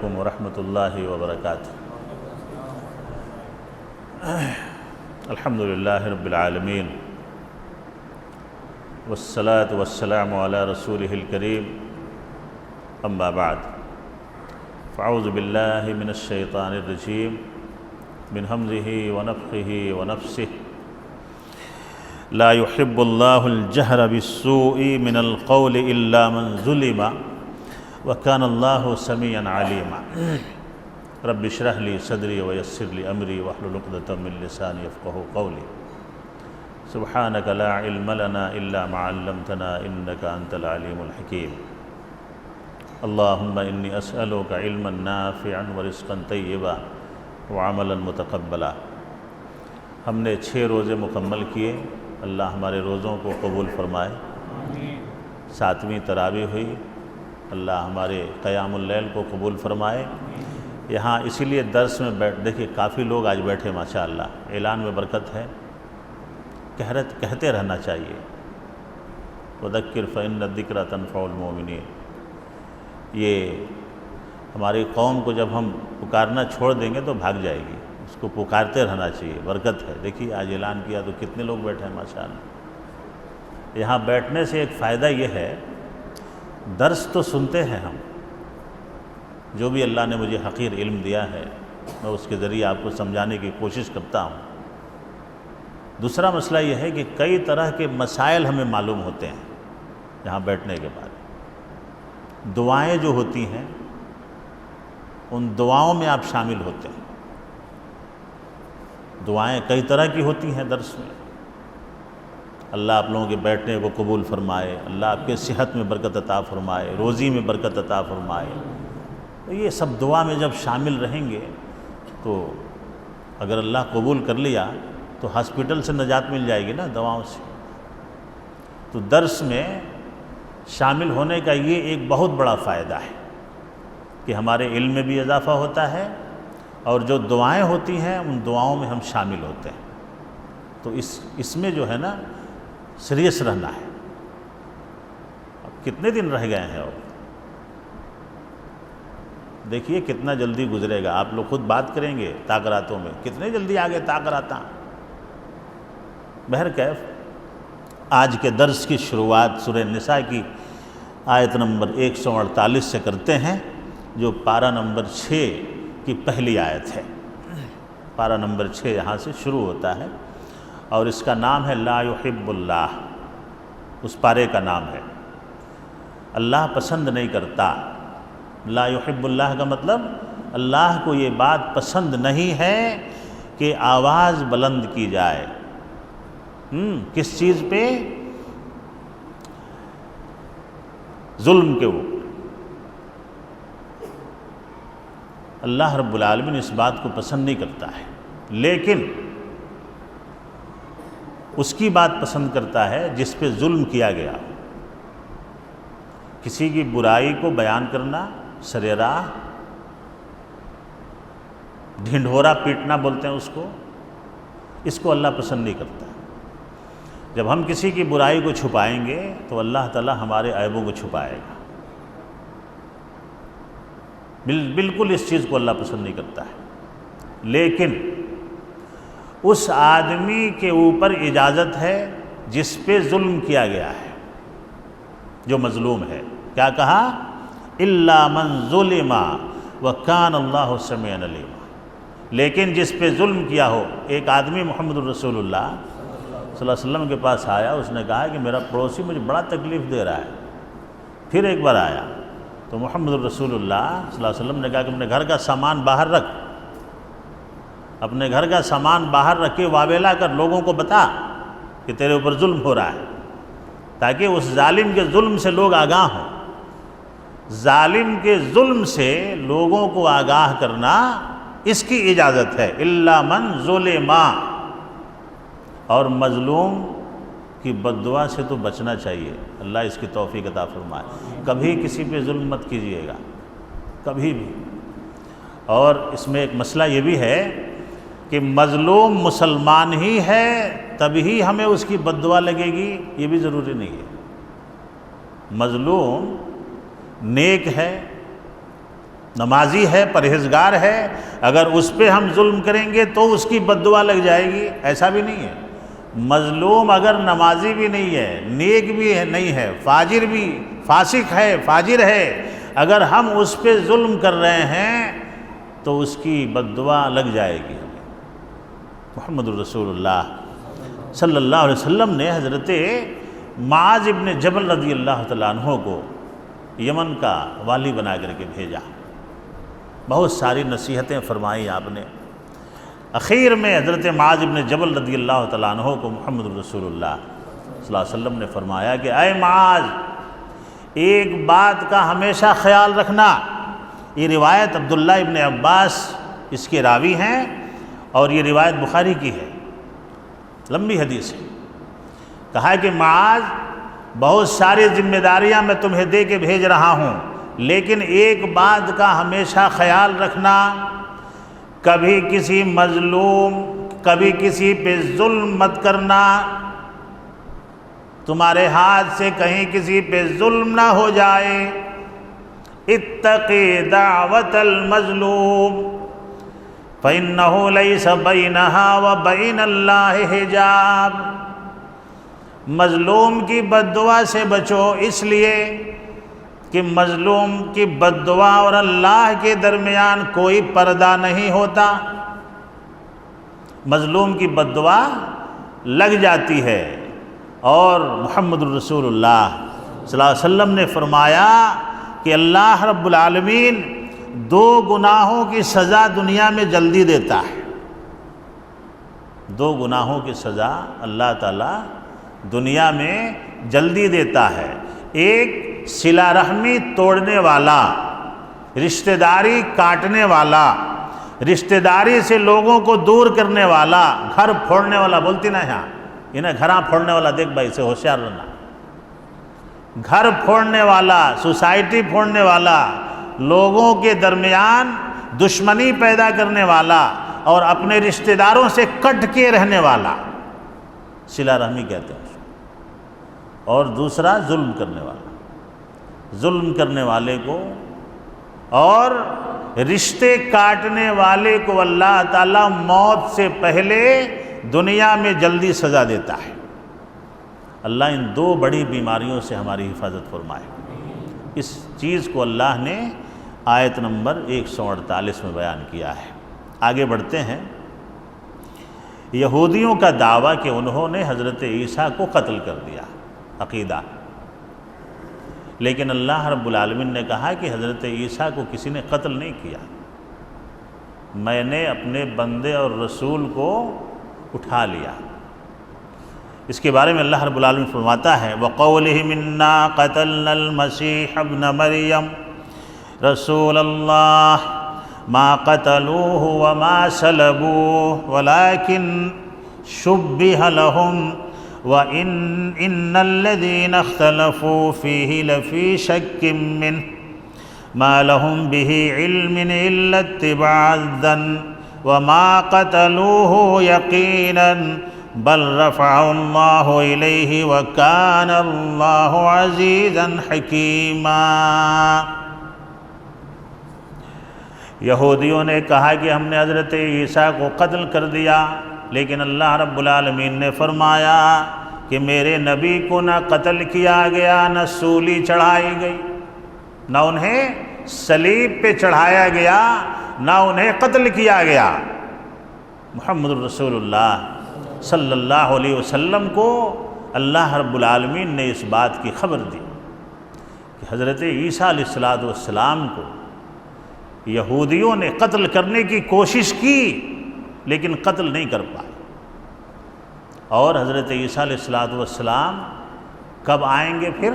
علیکم ورحمۃ اللہ وبرکاتہ۔ الحمدللہ رب العالمین والصلاة والسلام علی رسولہ الکریم، اما بعد فاعوذ باللہ من الشیطان الرجیم من ہمزہ ونفخہ ونفسہ۔ لا يحب اللہ الجہر بالسوء من القول الا من ظلم وکان اللہ سمیعا علیما۔ رب اشرح لی صدری ویسر لی امری واحلل عقدۃ من لسانی یفقہوا قولی۔ سبحانک لا علم لنا الا ما علمتنا انک انت العلیم الحکیم۔ اللہم انی اسألک علما نافعا ورزقا طیبا وعملا متقبلا۔ ہم نے 6 روزے مکمل کیے، اللہ ہمارے روزوں کو قبول فرمائے۔ 7ویں تراویح ہوئی، اللہ ہمارے قیام اللیل کو قبول فرمائے۔ یہاں اسی لیے درس میں دیکھیے کافی لوگ آج بیٹھے ماشاءاللہ، اعلان میں برکت ہے، کہتے رہنا چاہیے۔ وذکر فإن الذکر تنفع المؤمنین۔ یہ ہماری قوم کو جب ہم پکارنا چھوڑ دیں گے تو بھاگ جائے گی، اس کو پکارتے رہنا چاہیے، برکت ہے۔ دیکھیے آج اعلان کیا تو کتنے لوگ بیٹھے ہیں ماشاءاللہ۔ یہاں بیٹھنے سے ایک فائدہ یہ ہے، درس تو سنتے ہیں ہم، جو بھی اللہ نے مجھے حقیر علم دیا ہے میں اس کے ذریعے آپ کو سمجھانے کی کوشش کرتا ہوں۔ دوسرا مسئلہ یہ ہے کہ کئی طرح کے مسائل ہمیں معلوم ہوتے ہیں یہاں بیٹھنے کے بعد۔ دعائیں جو ہوتی ہیں ان دعاؤں میں آپ شامل ہوتے ہیں۔ دعائیں کئی طرح کی ہوتی ہیں درس میں۔ اللہ آپ لوگوں کے بیٹھنے کو قبول فرمائے، اللہ آپ کے صحت میں برکت عطا فرمائے، روزی میں برکت عطا فرمائے۔ تو یہ سب دعا میں جب شامل رہیں گے تو اگر اللہ قبول کر لیا تو ہاسپٹل سے نجات مل جائے گی نا دعاؤں سے۔ تو درس میں شامل ہونے کا یہ ایک بہت بڑا فائدہ ہے کہ ہمارے علم میں بھی اضافہ ہوتا ہے، اور جو دعائیں ہوتی ہیں ان دعاؤں میں ہم شامل ہوتے ہیں۔ تو اس میں جو ہے نا سیریس رہنا ہے۔ اب کتنے دن رہ گئے ہیں اور دیکھیے کتنا جلدی گزرے گا۔ آپ لوگ خود بات کریں گے تاکراتوں میں، کتنے جلدی آگے تاکراتا۔ بہرکیف آج کے درس کی شروعات سورہ نساء کی آیت نمبر 148 سے کرتے ہیں، جو پارہ نمبر 6 کی پہلی آیت ہے۔ پارہ نمبر 6 یہاں سے شروع ہوتا ہے اور اس کا نام ہے لا يحب اللہ۔ اس پارے کا نام ہے اللہ پسند نہیں کرتا۔ لا يحب اللہ کا مطلب اللہ کو یہ بات پسند نہیں ہے کہ آواز بلند کی جائے۔ کس چیز پہ؟ ظلم کے اوپر۔ اللہ رب العالمین اس بات کو پسند نہیں کرتا ہے، لیکن اس کی بات پسند کرتا ہے جس پہ ظلم کیا گیا۔ کسی کی برائی کو بیان کرنا، سر راہ، ڈھنڈورا پیٹنا بولتے ہیں اس کو اللہ پسند نہیں کرتا۔ جب ہم کسی کی برائی کو چھپائیں گے تو اللہ تعالیٰ ہمارے عیبوں کو چھپائے گا۔ بالکل اس چیز کو اللہ پسند نہیں کرتا ہے، لیکن اس آدمی کے اوپر اجازت ہے جس پہ ظلم کیا گیا ہے، جو مظلوم ہے۔ کیا کہا؟ الا من ظلم وکان اللہ سمیعا علیما۔ لیکن جس پہ ظلم کیا ہو، ایک آدمی محمد الرسول اللہ صلی اللہ علیہ وسلم کے پاس آیا، اس نے کہا کہ میرا پڑوسی مجھے بڑا تکلیف دے رہا ہے۔ پھر ایک بار آیا تو محمد الرسول اللہ صلی اللہ علیہ وسلم نے کہا کہ اپنے گھر کا سامان باہر رکھ، اپنے گھر کا سامان باہر رکھ کے واویلا کر لوگوں کو بتا کہ تیرے اوپر ظلم ہو رہا ہے، تاکہ اس ظالم کے ظلم سے لوگ آگاہ ہوں۔ ظالم کے ظلم سے لوگوں کو آگاہ کرنا اس کی اجازت ہے، الا من ظلم۔ اور مظلوم کی بد دعا سے تو بچنا چاہیے، اللہ اس کی توفیق عطا فرمائے۔ کبھی کسی پہ ظلم مت کیجیے گا، کبھی بھی۔ اور اس میں ایک مسئلہ یہ بھی ہے کہ مظلوم مسلمان ہی ہے تبھی ہمیں اس کی بد دعا لگے گی، یہ بھی ضروری نہیں ہے۔ مظلوم نیک ہے، نمازی ہے، پرہیزگار ہے، اگر اس پہ ہم ظلم کریں گے تو اس کی بد دعا لگ جائے گی، ایسا بھی نہیں ہے۔ مظلوم اگر نمازی بھی نہیں ہے، نیک بھی نہیں ہے، فاجر بھی، فاسق ہے، فاجر ہے، اگر ہم اس پہ ظلم کر رہے ہیں تو اس کی بد دعا لگ جائے گی۔ محمد الرسول اللہ صلی اللہ علیہ وسلم نے حضرت معاذ ابن جبل رضی اللہ تعالیٰ عنہ کو یمن کا والی بنا کر کے بھیجا، بہت ساری نصیحتیں فرمائیں آپ نے۔ اخیر میں حضرت معاذ ابن جبل رضی اللہ تعالیٰ عنہ کو محمد الرسول اللہ صلی اللہ علیہ وسلم نے فرمایا کہ اے معاذ، ایک بات کا ہمیشہ خیال رکھنا۔ یہ روایت عبداللہ ابن عباس اس کے راوی ہیں اور یہ روایت بخاری کی ہے، لمبی حدیث ہے۔ کہا کہ معاذ، بہت ساری ذمہ داریاں میں تمہیں دے کے بھیج رہا ہوں، لیکن ایک بات کا ہمیشہ خیال رکھنا، کبھی کسی مظلوم، کبھی کسی پہ ظلم مت کرنا، تمہارے ہاتھ سے کہیں کسی پہ ظلم نہ ہو جائے۔ اتقی دعوت المظلوم فإنہ لیس بینہا وبین اللہ حجاب۔ مظلوم کی بد دعا سے بچو، اس لیے کہ مظلوم کی بد دعا اور اللہ کے درمیان کوئی پردہ نہیں ہوتا۔ مظلوم کی بد دعا لگ جاتی ہے، اور محمد الرسول اللہ صلی اللہ علیہ وسلم نے فرمایا کہ اللہ رب العالمین 2 گناہوں کی سزا دنیا میں جلدی دیتا ہے۔ 2 گناہوں کی سزا اللہ تعالیٰ دنیا میں جلدی دیتا ہے۔ ایک، صلہ رحمی توڑنے والا، رشتہ داری کاٹنے والا، رشتہ داری سے لوگوں کو دور کرنے والا، گھر پھوڑنے والا، بولتی نا یہاں، انہیں گھراں پھوڑنے والا، دیکھ بھائی سے ہوشیار رہنا۔ گھر پھوڑنے والا، سوسائٹی پھوڑنے والا، لوگوں کے درمیان دشمنی پیدا کرنے والا اور اپنے رشتہ داروں سے کٹ کے رہنے والا، صلہ رحمی کہتے ہیں۔ اور دوسرا، ظلم کرنے والا، ظلم کرنے والے کو اور رشتے کاٹنے والے کو اللہ تعالیٰ موت سے پہلے دنیا میں جلدی سزا دیتا ہے۔ اللہ ان 2 بڑی بیماریوں سے ہماری حفاظت فرمائے۔ اس چیز کو اللہ نے آیت نمبر 148 میں بیان کیا ہے۔ آگے بڑھتے ہیں۔ یہودیوں کا دعویٰ کہ انہوں نے حضرت عیسیٰ کو قتل کر دیا، عقیدہ، لیکن اللہ رب العالمین نے کہا کہ حضرت عیسیٰ کو کسی نے قتل نہیں کیا، میں نے اپنے بندے اور رسول کو اٹھا لیا۔ اس کے بارے میں اللہ رب العالمین فرماتا ہے وَقَوْلِهِمْ إِنَّا قَتَلْنَا الْمَسِيحَ ابْنَ مَرْيَمَ رَسُولَ اللَّهِ مَا قَتَلُوهُ وَمَا صَلَبُوهُ وَلَكِنْ شُبِّهَ لَهُمْ وَإِنَّ الَّذِينَ اخْتَلَفُوا فِيهِ لَفِي شَكٍّ مِّنْهُ مَا لَهُمْ بِهِ عِلْمٍ إِلَّا اتِّبَاعَ الظَّنِّ وَمَا قَتَلُوهُ يَقِينًا بل رفعه اللہ الیہ وکان اللہ عزیزا حکیما۔ یہودیوں نے کہا کہ ہم نے حضرت عیسیٰ کو قتل کر دیا، لیکن اللہ رب العالمین نے فرمایا کہ میرے نبی کو نہ قتل کیا گیا، نہ سولی چڑھائی گئی، نہ انہیں صلیب پہ چڑھایا گیا، نہ انہیں قتل کیا گیا۔ محمد الرسول اللہ صلی اللہ علیہ وسلم کو اللہ رب العالمین نے اس بات کی خبر دی کہ حضرت عیسیٰ علیہ السلام کو یہودیوں نے قتل کرنے کی کوشش کی لیکن قتل نہیں کر پائے، اور حضرت عیسیٰ علیہ السلام کب آئیں گے پھر؟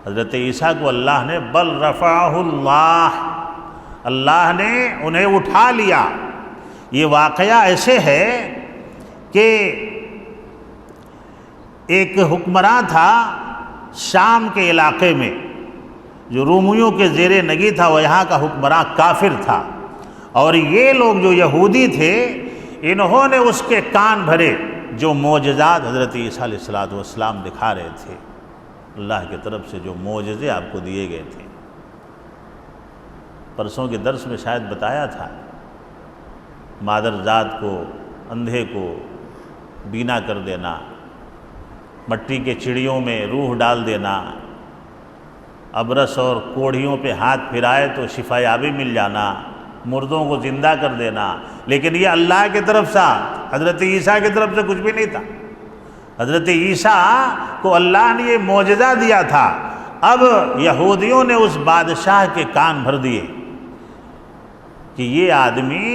حضرت عیسیٰ کو اللہ نے بل رفعہ اللہ، اللہ نے انہیں اٹھا لیا۔ یہ واقعہ ایسے ہے کہ ایک حکمراں تھا شام کے علاقے میں جو رومیوں کے زیر نگی تھا، وہ یہاں کا حکمراں کافر تھا، اور یہ لوگ جو یہودی تھے انہوں نے اس کے کان بھرے جو معجزات حضرت عیسیٰ علیہ السلام دکھا رہے تھے، اللہ کی طرف سے جو معجزے آپ کو دیے گئے تھے، پرسوں کے درس میں شاید بتایا تھا، مادر ذات کو، اندھے کو بینا کر دینا، مٹی کے چڑیوں میں روح ڈال دینا، ابرس اور کوڑھیوں پہ ہاتھ پھرائے تو شفا یابی مل جانا، مردوں کو زندہ کر دینا، لیکن یہ اللہ کی طرف سے، حضرت عیسیٰ کی طرف سے کچھ بھی نہیں تھا۔ حضرت عیسیٰ کو اللہ نے یہ معجزہ دیا تھا۔ اب یہودیوں نے اس بادشاہ کے کان بھر دیے کہ یہ آدمی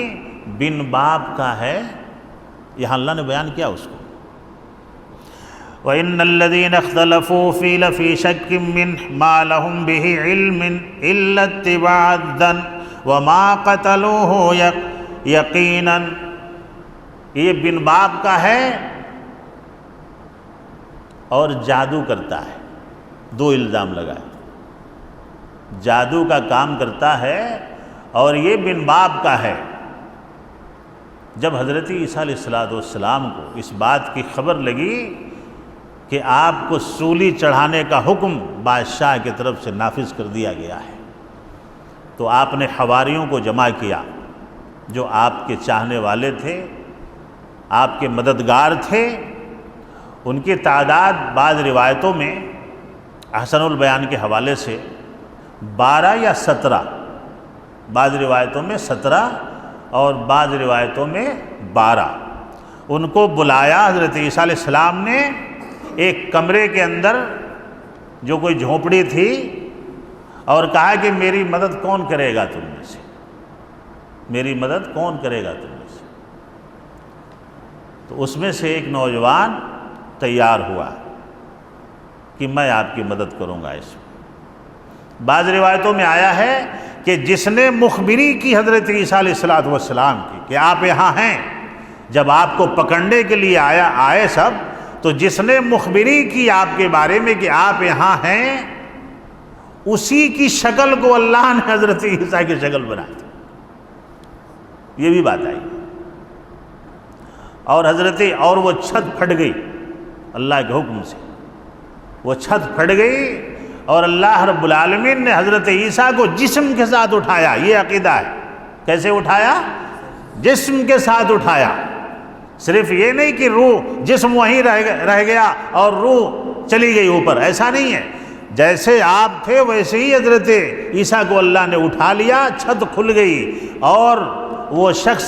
بن باپ کا ہے، یہاں اللہ نے بیان کیا اس کو۔ وَإِنَّ الَّذِينَ اخْتَلَفُوا فِي لَفِي شَكٍّ مِّنْهُ مَا لَهُمْ بِهِ عِلْمٍ إِلَّا اتِّبَاعَ الظَّنِّ وَمَا قَتَلُوهُ يَقِينًا، یہ بن باپ کا ہے اور جادو کرتا ہے۔ دو الزام لگائے، جادو کا کام کرتا ہے اور یہ بن باپ کا ہے۔ جب حضرت عیسیٰ علیہ السلام کو اس بات کی خبر لگی کہ آپ کو سولی چڑھانے کا حکم بادشاہ کی طرف سے نافذ کر دیا گیا ہے، تو آپ نے حواریوں کو جمع کیا جو آپ کے چاہنے والے تھے، آپ کے مددگار تھے۔ ان کی تعداد بعض روایتوں میں احسن البیان کے حوالے سے 12 یا 17، بعض روایتوں میں 17 اور بعض روایتوں میں 12، ان کو بلایا حضرت عیسیٰ علیہ السلام نے ایک کمرے کے اندر جو کوئی جھونپڑی تھی، اور کہا کہ میری مدد کون کرے گا تم میں سے، میری مدد کون کرے گا تم میں سے۔ تو اس میں سے ایک نوجوان تیار ہوا کہ میں آپ کی مدد کروں گا اس میں۔ بعض روایتوں میں آیا ہے کہ جس نے مخبری کی حضرت عیسیٰ علیہ السلام کی کہ آپ یہاں ہیں، جب آپ کو پکڑنے کے لیے آئے سب، تو جس نے مخبری کی آپ کے بارے میں کہ آپ یہاں ہیں، اسی کی شکل کو اللہ نے حضرت عیسیٰ کی شکل بنا دی۔ یہ بھی بات آئی، اور وہ چھت پھٹ گئی اللہ کے حکم سے، وہ چھت پھٹ گئی اور اللہ رب العالمین نے حضرت عیسیٰ کو جسم کے ساتھ اٹھایا۔ یہ عقیدہ ہے۔ کیسے اٹھایا؟ جسم کے ساتھ اٹھایا۔ صرف یہ نہیں کہ روح، جسم وہیں رہ گیا اور روح چلی گئی اوپر، ایسا نہیں ہے۔ جیسے آپ تھے ویسے ہی حضرت عیسیٰ کو اللہ نے اٹھا لیا، چھت کھل گئی، اور وہ شخص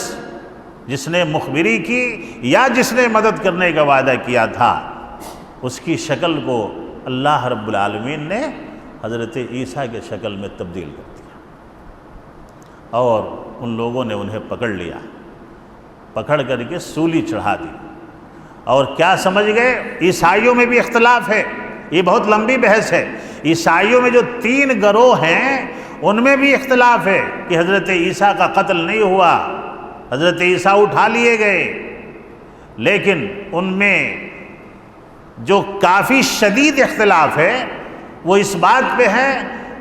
جس نے مخبری کی یا جس نے مدد کرنے کا وعدہ کیا تھا، اس کی شکل کو اللہ رب العالمین نے حضرت عیسیٰ کے شکل میں تبدیل کر دیا، اور ان لوگوں نے انہیں پکڑ لیا، پکڑ کر کے سولی چڑھا دی۔ اور کیا سمجھ گئے؟ عیسائیوں میں بھی اختلاف ہے، یہ بہت لمبی بحث ہے۔ عیسائیوں میں جو 3 گروہ ہیں ان میں بھی اختلاف ہے کہ حضرت عیسیٰ کا قتل نہیں ہوا، حضرت عیسیٰ اٹھا لیے گئے، لیکن ان میں جو کافی شدید اختلاف ہے وہ اس بات پہ ہے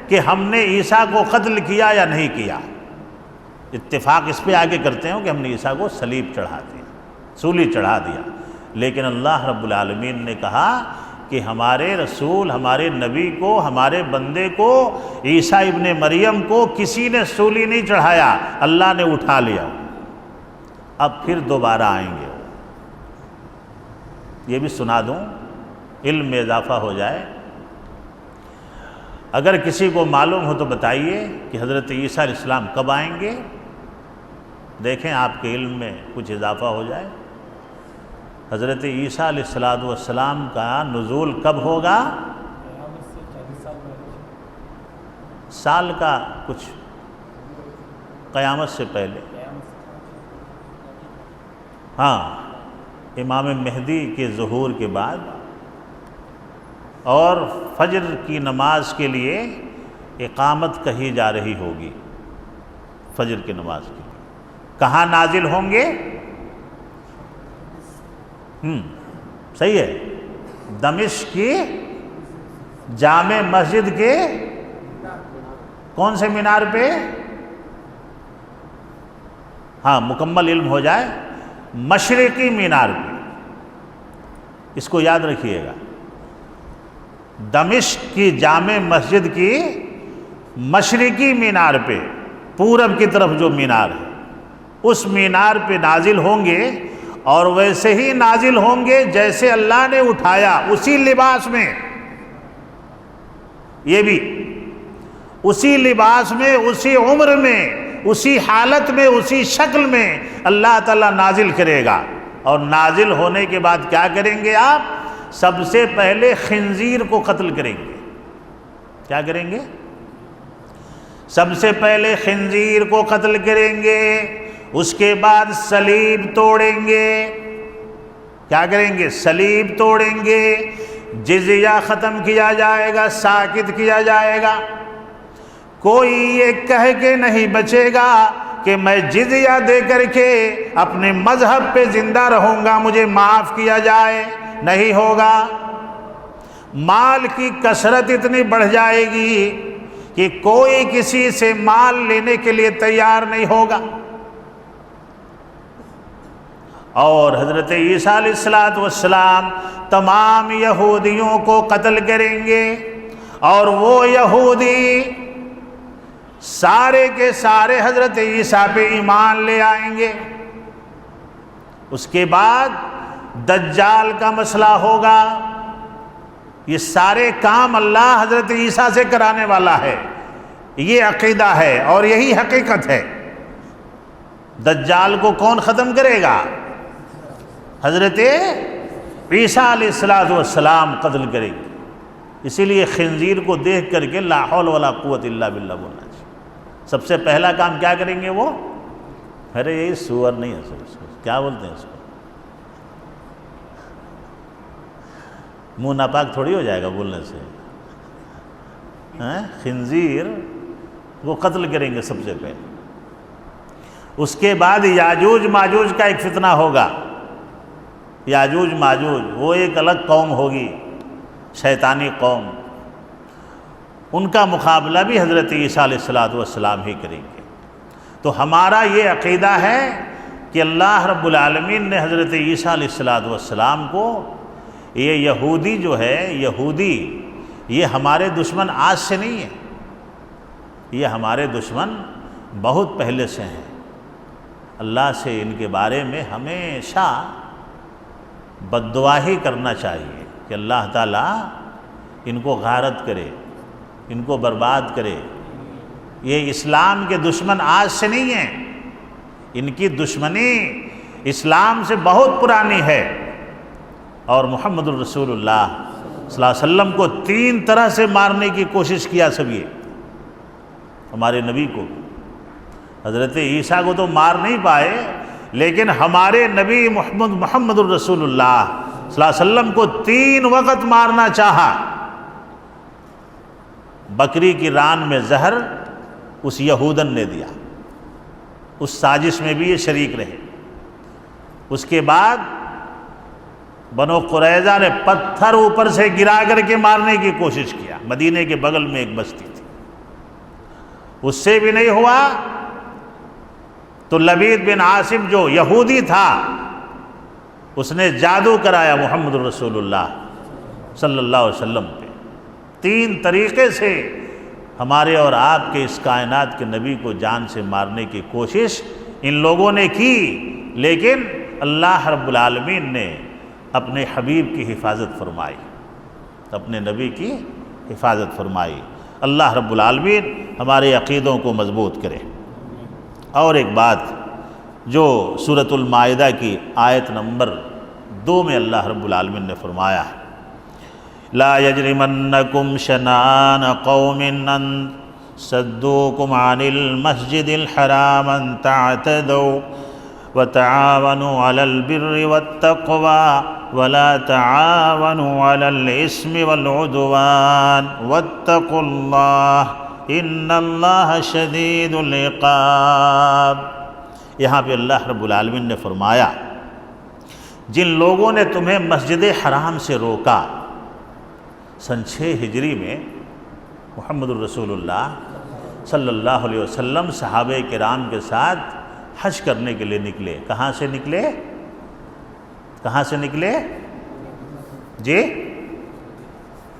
کہ ہم نے عیسیٰ کو قتل کیا یا نہیں کیا۔ اتفاق اس پہ آگے کرتے ہیں کہ ہم نے عیسیٰ کو صلیب چڑھا دیا، سولی چڑھا دیا، لیکن اللہ رب العالمین نے کہا کہ ہمارے رسول، ہمارے نبی کو، ہمارے بندے کو، عیسیٰ ابن مریم کو کسی نے سولی نہیں چڑھایا، اللہ نے اٹھا لیا۔ اب پھر دوبارہ آئیں گے۔ یہ بھی سنا دوں، علم میں اضافہ ہو جائے۔ اگر کسی کو معلوم ہو تو بتائیے کہ حضرت عیسیٰ علیہ السلام کب آئیں گے، دیکھیں آپ کے علم میں کچھ اضافہ ہو جائے۔ حضرت عیسیٰ علیہ السلام کا نزول کب ہوگا؟ سال کا کچھ قیامت سے پہلے، ہاں، امام مہدی کے ظہور کے بعد، اور فجر کی نماز کے لیے اقامت کہی جا رہی ہوگی۔ فجر کی نماز کے لیے کہاں نازل ہوں گے؟ صحیح ہے، دمشق کی جامع مسجد کے کون سے مینار پہ؟ ہاں، مکمل علم ہو جائے، مشرقی مینار پہ۔ اس کو یاد رکھیے گا، دمشق کی جامع مسجد کی مشرقی مینار پہ پورب کی طرف جو مینار ہے اس مینار پہ نازل ہوں گے، اور ویسے ہی نازل ہوں گے جیسے اللہ نے اٹھایا، اسی لباس میں، یہ بھی اسی لباس میں، اسی عمر میں، اسی حالت میں، اسی شکل میں اللہ تعالیٰ نازل کرے گا۔ اور نازل ہونے کے بعد کیا کریں گے آپ؟ سب سے پہلے خنزیر کو قتل کریں گے۔ کیا کریں گے؟ سب سے پہلے خنزیر کو قتل کریں گے، اس کے بعد صلیب توڑیں گے۔ کیا کریں گے؟ صلیب توڑیں گے، جزیہ ختم کیا جائے گا، ساکت کیا جائے گا۔ کوئی یہ کہہ کے نہیں بچے گا کہ میں جزیہ دے کر کے اپنے مذہب پہ زندہ رہوں گا، مجھے معاف کیا جائے، نہیں ہوگا۔ مال کی کثرت اتنی بڑھ جائے گی کہ کوئی کسی سے مال لینے کے لیے تیار نہیں ہوگا۔ اور حضرت عیسیٰ علیہ السلام تمام یہودیوں کو قتل کریں گے، اور وہ یہودی سارے کے سارے حضرت عیسیٰ پہ ایمان لے آئیں گے۔ اس کے بعد دجال کا مسئلہ ہوگا۔ یہ سارے کام اللہ حضرت عیسیٰ سے کرانے والا ہے، یہ عقیدہ ہے اور یہی حقیقت ہے۔ دجال کو کون ختم کرے گا؟ حضرت عیسیٰ علیہ السلام قتل کریں گے۔ اسی لیے خنزیر کو دیکھ کر کے لا حول ولا قوت الا باللہ بولنا چاہیے۔ سب سے پہلا کام کیا کریں گے وہ؟ ارے یہ سور نہیں ہے، کیا بولتے ہیں اس کو؟ منہ ناپاک تھوڑی ہو جائے گا بولنے سے۔ خنزیر وہ قتل کریں گے سب سے پہلے۔ اس کے بعد یاجوج ماجوج کا ایک فتنہ ہوگا۔ یاجوج ماجوج وہ ایک الگ قوم ہوگی، شیطانی قوم، ان کا مقابلہ بھی حضرت عیسیٰ علیہ السلام ہی کریں گے۔ تو ہمارا یہ عقیدہ ہے کہ اللہ رب العالمین نے حضرت عیسیٰ علیہ السلام کو، یہ یہودی جو ہے، یہودی یہ ہمارے دشمن آج سے نہیں ہے، یہ ہمارے دشمن بہت پہلے سے ہیں۔ اللہ سے ان کے بارے میں ہمیشہ بد دعا ہی کرنا چاہیے کہ اللہ تعالیٰ ان کو غارت کرے، ان کو برباد کرے۔ یہ اسلام کے دشمن آج سے نہیں ہیں، ان کی دشمنی اسلام سے بہت پرانی ہے۔ اور محمد الرسول اللہ صلی اللہ علیہ وسلم کو 3 طرح سے مارنے کی کوشش کیا سب یہ، ہمارے نبی کو۔ حضرت عیسیٰ کو تو مار نہیں پائے، لیکن ہمارے نبی محمد الرسول اللہ صلی اللہ علیہ وسلم کو 3 وقت مارنا چاہا۔ بکری کی ران میں زہر اس یہودن نے دیا، اس سازش میں بھی یہ شریک رہے۔ اس کے بعد بنو قریظہ نے پتھر اوپر سے گرا کر کے مارنے کی کوشش کیا، مدینے کے بغل میں ایک بستی تھی، اس سے بھی نہیں ہوا تو لبید بن عاصم جو یہودی تھا، اس نے جادو کرایا محمد الرسول اللہ صلی اللہ علیہ وسلم پہ۔ 3 طریقے سے ہمارے اور آپ کے اس کائنات کے نبی کو جان سے مارنے کی کوشش ان لوگوں نے کی، لیکن اللہ رب العالمین نے اپنے حبیب کی حفاظت فرمائی، اپنے نبی کی حفاظت فرمائی۔ اللہ رب العالمین ہمارے عقیدوں کو مضبوط کرے۔ اور ایک بات جو سورۃ المائدہ کی آیت نمبر 2 میں اللہ رب العالمین نے فرمایا ہے، لا یجرمنکم شنآن قوم ان صدوکم عن المسجد الحرام ان تعتدوا وتعاونوا علی البر والتقوى ولا تعاونوا علی الاسم والعدوان واتقوا اللہ ان اللہ شدید العقاب۔ یہاں پہ اللہ رب العالمین نے فرمایا، جن لوگوں نے تمہیں مسجد حرام سے روکا، سن 6 ہجری میں محمد الرسول اللہ صلی اللہ علیہ وسلم صحابہ کرام کے ساتھ حج کرنے کے لیے نکلے۔ کہاں سے نکلے؟ کہاں سے نکلے؟ جی،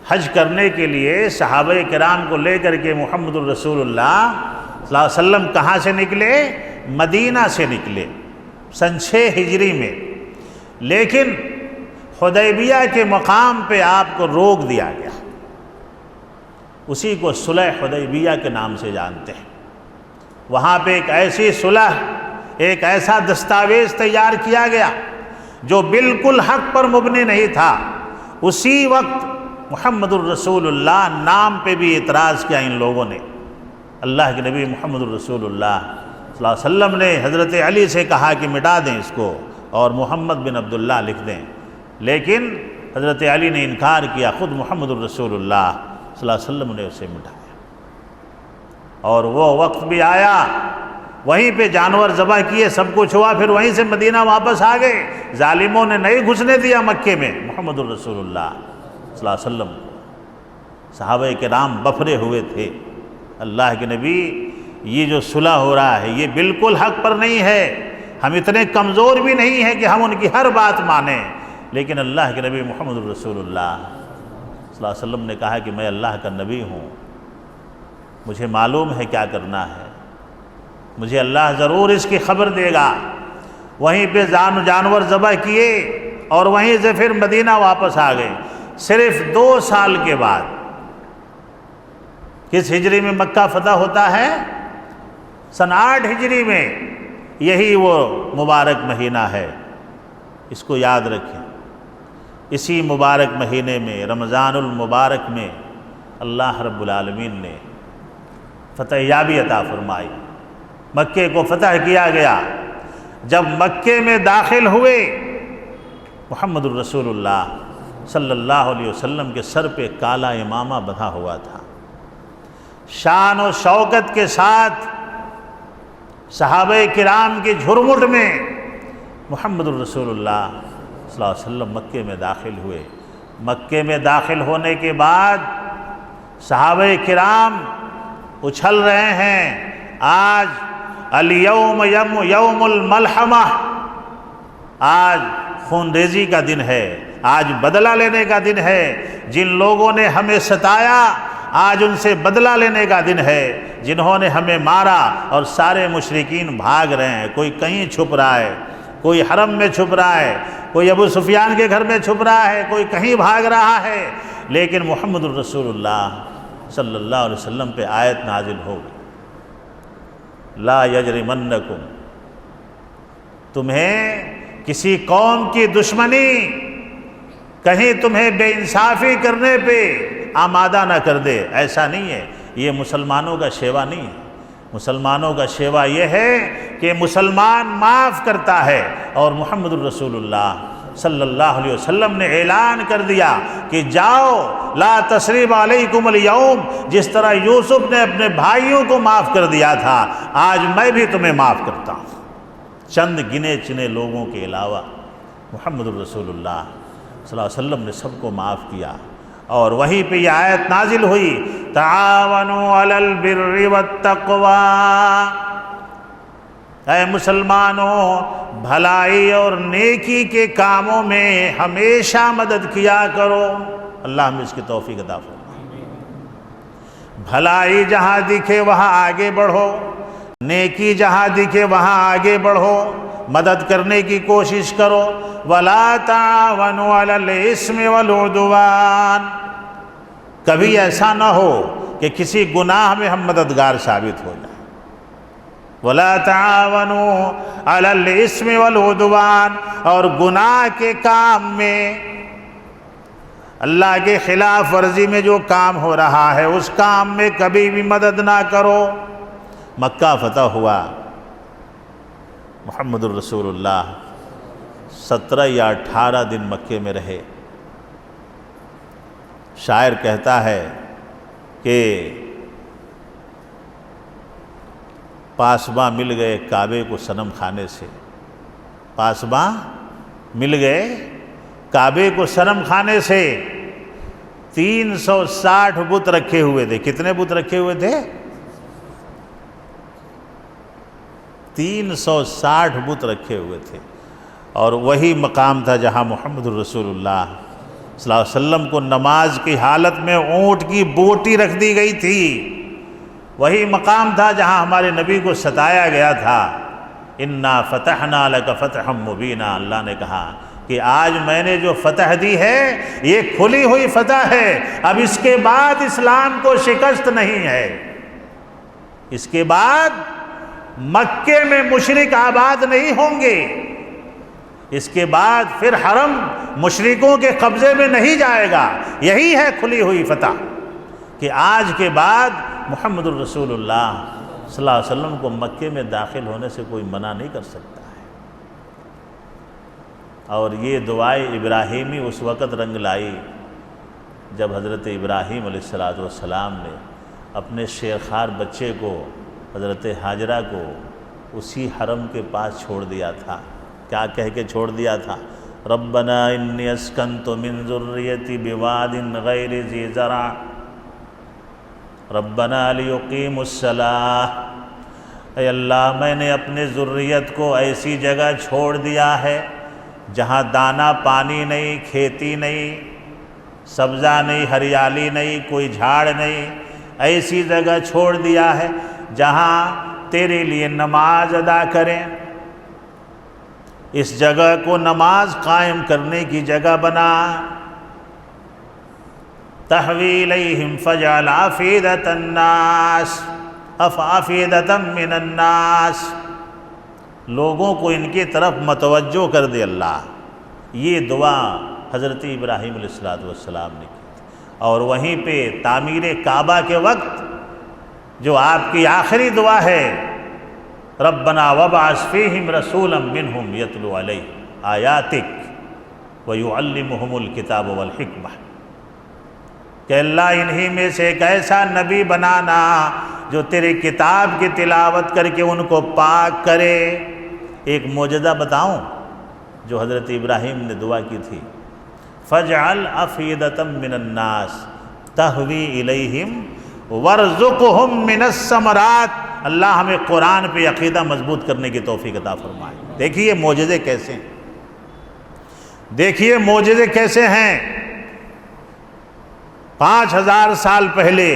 حج کرنے کے لیے صحابہ کرام کو لے کر کے محمد الرسول اللہ صلی اللہ علیہ وسلم کہاں سے نکلے؟ مدینہ سے نکلے سن 6 ہجری میں، لیکن حدیبیہ کے مقام پہ آپ کو روک دیا گیا، اسی کو صلح حدیبیہ کے نام سے جانتے ہیں۔ وہاں پہ ایک ایسی صلح، ایک ایسا دستاویز تیار کیا گیا جو بالکل حق پر مبنی نہیں تھا۔ اسی وقت محمد الرسول اللہ نام پہ بھی اعتراض کیا ان لوگوں نے۔ اللہ کے نبی محمد الرسول اللہ صلی اللہ علیہ وسلم نے حضرت علی سے کہا کہ مٹا دیں اس کو اور محمد بن عبداللہ لکھ دیں، لیکن حضرت علی نے انکار کیا، خود محمد الرسول اللہ صلی اللہ علیہ وسلم نے اسے مٹایا۔ اور وہ وقت بھی آیا، وہیں پہ جانور ذبح کیے، سب کچھ ہوا، پھر وہیں سے مدینہ واپس آ گئے۔ ظالموں نے نہیں گھسنے دیا مکے میں محمد الرسول اللہ صلی اللہ علیہ وسلم۔ صحابہ کرام بفرے ہوئے تھے، اللہ کے نبی یہ جو صلح ہو رہا ہے یہ بالکل حق پر نہیں ہے، ہم اتنے کمزور بھی نہیں ہیں کہ ہم ان کی ہر بات مانیں، لیکن اللہ کے نبی محمد الرسول اللہ صلی اللہ علیہ وسلم نے کہا کہ میں اللہ کا نبی ہوں، مجھے معلوم ہے کیا کرنا ہے، مجھے اللہ ضرور اس کی خبر دے گا۔ وہیں پہ جانور ذبح کیے اور وہیں سے پھر مدینہ واپس آ گئے۔ صرف 2 سال کے بعد، کس ہجری میں مکہ فتح ہوتا ہے؟ سن 8 ہجری میں۔ یہی وہ مبارک مہینہ ہے، اس کو یاد رکھیں۔ اسی مبارک مہینے میں، رمضان المبارک میں، اللہ رب العالمین نے فتح یابی عطا فرمائی، مکے کو فتح کیا گیا۔ جب مکے میں داخل ہوئے، محمد الرسول اللہ صلی اللہ علیہ وسلم کے سر پہ کالا امامہ بندھا ہوا تھا، شان و شوکت کے ساتھ صحابہ کرام کی جھرمٹ میں محمد الرسول اللہ صلی اللہ علیہ وسلم مکے میں داخل ہوئے۔ مکے میں داخل ہونے کے بعد صحابہ کرام اچھل رہے ہیں، آج الیوم یوم الملحمہ، آج خون ریزی کا دن ہے، آج بدلہ لینے کا دن ہے۔ جن لوگوں نے ہمیں ستایا، آج ان سے بدلہ لینے کا دن ہے۔ جنہوں نے ہمیں مارا، اور سارے مشرکین بھاگ رہے ہیں، کوئی کہیں چھپ رہا ہے، کوئی حرم میں چھپ رہا ہے، کوئی ابو سفیان کے گھر میں چھپ رہا ہے، کوئی کہیں بھاگ رہا ہے، لیکن محمد الرسول اللہ صلی اللہ علیہ وسلم پہ آیت نازل ہو گئی، لا یجرمنکم، تمہیں کسی قوم کی دشمنی کہیں تمہیں بے انصافی کرنے پہ آمادہ نہ کر دے۔ ایسا نہیں ہے، یہ مسلمانوں کا شیوا نہیں ہے۔ مسلمانوں کا شیوا یہ ہے کہ مسلمان معاف کرتا ہے، اور محمد الرسول اللہ صلی اللہ علیہ وسلم نے اعلان کر دیا کہ جاؤ، لا تثریب علیکم اليوم، جس طرح یوسف نے اپنے بھائیوں کو معاف کر دیا تھا، آج میں بھی تمہیں معاف کرتا ہوں۔ چند گنے چنے لوگوں کے علاوہ محمد الرسول اللہ صلی اللہ علیہ وسلم نے سب کو معاف کیا، اور وہیں پہ یہ آیت نازل ہوئی، تعاونوا علی البر والتقوی، اے مسلمانوں بھلائی اور نیکی کے کاموں میں ہمیشہ مدد کیا کرو۔ اللہ ہمیں اس کی توفیق عطا فرمائے۔ بھلائی جہاں دکھے وہاں آگے بڑھو، نیکی جہاں دکھے وہاں آگے بڑھو، مدد کرنے کی کوشش کرو۔ وَلَا تَعَاوَنُوا عَلَى الْإِثْمِ وَالْعُدْوَانِ، کبھی ایسا نہ ہو کہ کسی گناہ میں ہم مددگار ثابت ہو جائیں۔ وَلَا تَعَاوَنُوا عَلَى الْإِثْمِ وَالْعُدْوَانِ، اور گناہ کے کام میں، اللہ کے خلاف ورزی میں جو کام ہو رہا ہے اس کام میں کبھی بھی مدد نہ کرو۔ مکہ فتح ہوا، محمد الرسول اللہ 17 یا 18 دن مکے میں رہے۔ شاعر کہتا ہے کہ پاسباں مل گئے کعبے کو صنم خانے سے، پاسباں مل گئے کعبے کو صنم خانے سے۔ 360 بت رکھے ہوئے تھے۔ کتنے بت رکھے ہوئے تھے؟ 360 بت رکھے ہوئے تھے، اور وہی مقام تھا جہاں محمد الرسول اللہ صلی اللہ علیہ وسلم کو نماز کی حالت میں اونٹ کی بوٹی رکھ دی گئی تھی، وہی مقام تھا جہاں ہمارے نبی کو ستایا گیا تھا۔ انا فتحنا لک فتحا مبینا، اللہ نے کہا کہ آج میں نے جو فتح دی ہے یہ کھلی ہوئی فتح ہے، اب اس کے بعد اسلام کو شکست نہیں ہے۔ اس کے بعد مکے میں مشرک آباد نہیں ہوں گے، اس کے بعد پھر حرم مشرکوں کے قبضے میں نہیں جائے گا۔ یہی ہے کھلی ہوئی فتح کہ آج کے بعد محمد الرسول اللہ صلی اللہ علیہ وسلم کو مکے میں داخل ہونے سے کوئی منع نہیں کر سکتا ہے۔ اور یہ دعائے ابراہیمی اس وقت رنگ لائی جب حضرت ابراہیم علیہ السلام نے اپنے شیرخوار بچے کو، حضرت حاجرہ کو، اسی حرم کے پاس چھوڑ دیا تھا۔ کیا کہہ کے چھوڑ دیا تھا؟ ربنا انی اسکنت من ذریتی بواد غیر ذی زرع ربنا لیقیموا الصلاۃ، اے اللہ میں نے اپنے ذریت کو ایسی جگہ چھوڑ دیا ہے جہاں دانہ پانی نہیں، کھیتی نہیں، سبزہ نہیں، ہریالی نہیں، کوئی جھاڑ نہیں، ایسی جگہ چھوڑ دیا ہے جہاں تیرے لیے نماز ادا کریں۔ اس جگہ کو نماز قائم کرنے کی جگہ بنا۔ تحوی الیہم فجعل افئدۃ الناس افئدۃ من الناس، لوگوں کو ان کی طرف متوجہ کر دے اللہ۔ یہ دعا حضرت ابراہیم علیہ السلام نے کی تھی۔ اور وہیں پہ تعمیر کعبہ کے وقت جو آپ کی آخری دعا ہے، ربنا وابعث فیہم رسولا منہم یتلو علیہم آیاتک ویعلمہم الکتاب والحکمہ، کہ اللہ انہی میں سے ایک ایسا نبی بنانا جو تیرے کتاب کی تلاوت کر کے ان کو پاک کرے۔ ایک معجزہ بتاؤں جو حضرت ابراہیم نے دعا کی تھی، فَاجْعَلْ أَفْئِدَةً مِّنَ النَّاسِ تَهْوِي إِلَيْهِمْ وَارْزُقْهُمْ مِنَ الثَّمَرَاتِ۔ اللہ ہمیں قرآن پہ عقیدہ مضبوط کرنے کی توفیق عطا فرمائے۔ دیکھیے معجزے کیسے ہیں، دیکھیے معجزے کیسے ہیں۔ 5000 سال پہلے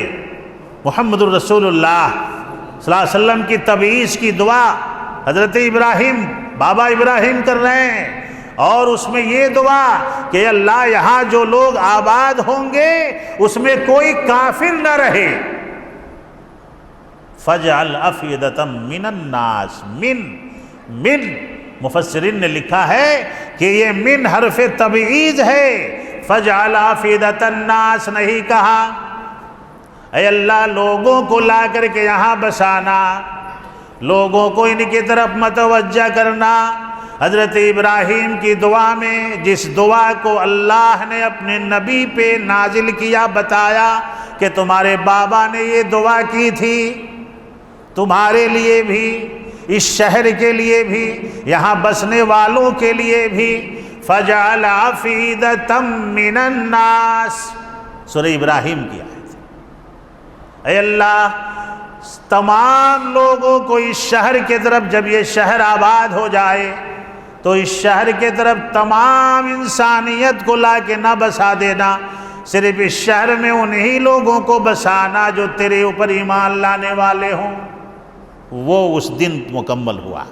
محمد الرسول اللہ صلی اللہ علیہ وسلم کی تبعیض کی دعا حضرت ابراہیم، بابا ابراہیم کر رہے ہیں، اور اس میں یہ دعا کہ اللہ یہاں جو لوگ آباد ہوں گے اس میں کوئی کافر نہ رہے۔ فَاجْعَلْ أَفْئِدَةً مِّنَ النَّاسِ، من مفسرین نے لکھا ہے کہ یہ من حرف تبعیض ہے۔ فَاجْعَلْ أَفْئِدَةَ النَّاسِ نہیں کہا، اے اللہ لوگوں کو لا کر کے یہاں بسانا، لوگوں کو ان کی طرف متوجہ کرنا۔ حضرت ابراہیم کی دعا میں جس دعا کو اللہ نے اپنے نبی پہ نازل کیا، بتایا کہ تمہارے بابا نے یہ دعا کی تھی، تمہارے لیے بھی، اس شہر کے لیے بھی، یہاں بسنے والوں کے لیے بھی۔ فَجَعَلَ أَفْئِدَةً مِّنَ النَّاسِ، سورہ ابراہیم کی آیت۔ اے اللہ تمام لوگوں کو اس شہر کے طرف، جب یہ شہر آباد ہو جائے تو اس شہر کے طرف تمام انسانیت کو لا کے نہ بسا دینا، صرف اس شہر میں انہی لوگوں کو بسانا جو تیرے اوپر ایمان لانے والے ہوں۔ وہ اس دن مکمل ہوا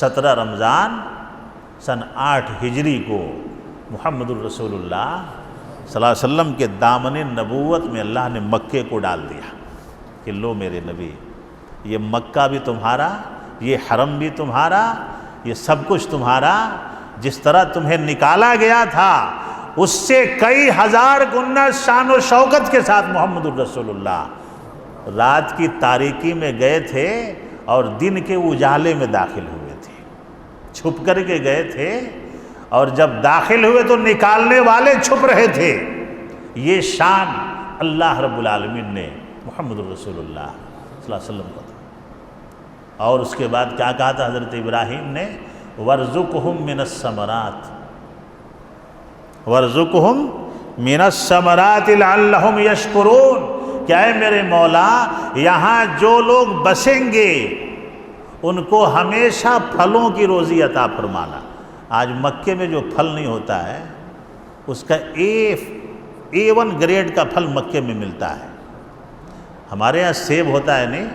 17 رمضان سن 8 ہجری کو محمد الرسول اللہ صلی اللہ علیہ وسلم کے دامن نبوت میں اللہ نے مکے کو ڈال دیا کہ لو میرے نبی، یہ مکہ بھی تمہارا، یہ حرم بھی تمہارا، یہ سب کچھ تمہارا۔ جس طرح تمہیں نکالا گیا تھا اس سے کئی ہزار گنا شان و شوکت کے ساتھ محمد الرسول اللہ رات کی تاریکی میں گئے تھے اور دن کے اجالے میں داخل ہوئے تھے، چھپ کر کے گئے تھے، اور جب داخل ہوئے تو نکالنے والے چھپ رہے تھے۔ یہ شان اللہ رب العالمین نے محمد الرسول اللہ صلی اللہ علیہ وسلم کو تھا۔ اور اس کے بعد کیا کہا تھا حضرت ابراہیم نے؟ وَارْزُقْهُم مِّنَ الثَّمَرَاتِ، وَارْزُقْهُم مِّنَ الثَّمَرَاتِ لَعَلَّهُمْ يَشْكُرُونَ، کیا ہے میرے مولا یہاں جو لوگ بسیں گے ان کو ہمیشہ پھلوں کی روزی عطا فرمانا۔ آج مکے میں جو پھل نہیں ہوتا ہے اس کا A1 گریڈ کا پھل مکے میں ملتا ہے۔ ہمارے یہاں سیب ہوتا ہے نہیں،